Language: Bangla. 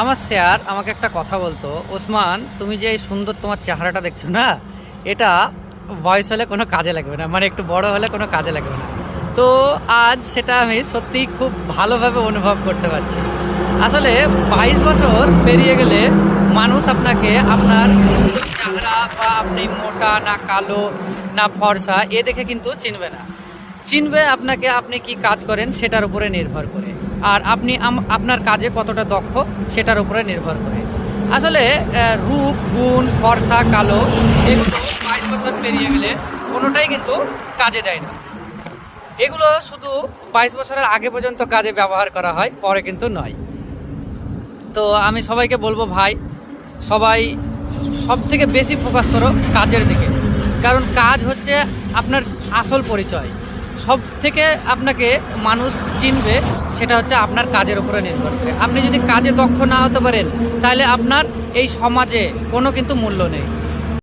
আমার স্যার আমাকে একটা কথা বলতো, ওসমান তুমি যে এই সুন্দর তোমার চেহারাটা দেখছো না, এটা বয়স হলে কোনো কাজে লাগবে না, মানে একটু বড় হলে কোনো কাজে লাগবে না। তো আজ সেটা আমি সত্যিই খুব ভালোভাবে অনুভব করতে পারছি। আসলে 22 বছর পেরিয়ে গেলে মানুষ আপনাকে আপনার সুন্দর চেহারা বা আপনি মোটা না কালো না ফর্সা এ দেখে কিন্তু চিনবে না। চিনবে আপনাকে আপনি কি কাজ করেন সেটার উপরে নির্ভর করে, আর আপনি আপনার কাজে কতটা দক্ষ সেটার উপরে নির্ভর করে। আসলে রূপ গুণ ফর্সা কালো এগুলো 22 বছর পেরিয়ে গেলে কোনোটাই কিন্তু কাজে দেয় না। এগুলো শুধু 22 বছরের আগে পর্যন্ত কাজে ব্যবহার করা হয়, পরে কিন্তু নয়। তো আমি সবাইকে বলবো ভাই, সবাই সব থেকে বেশি ফোকাস করো কাজের দিকে, কারণ কাজ হচ্ছে আপনার আসল পরিচয়। সব থেকে আপনাকে মানুষ চিনবে সেটা হচ্ছে আপনার কাজের উপরে নির্ভর করে। আপনি যদি কাজে দক্ষ না হতে পারেন তাহলে আপনার এই সমাজে কোনো কিন্তু মূল্য নেই।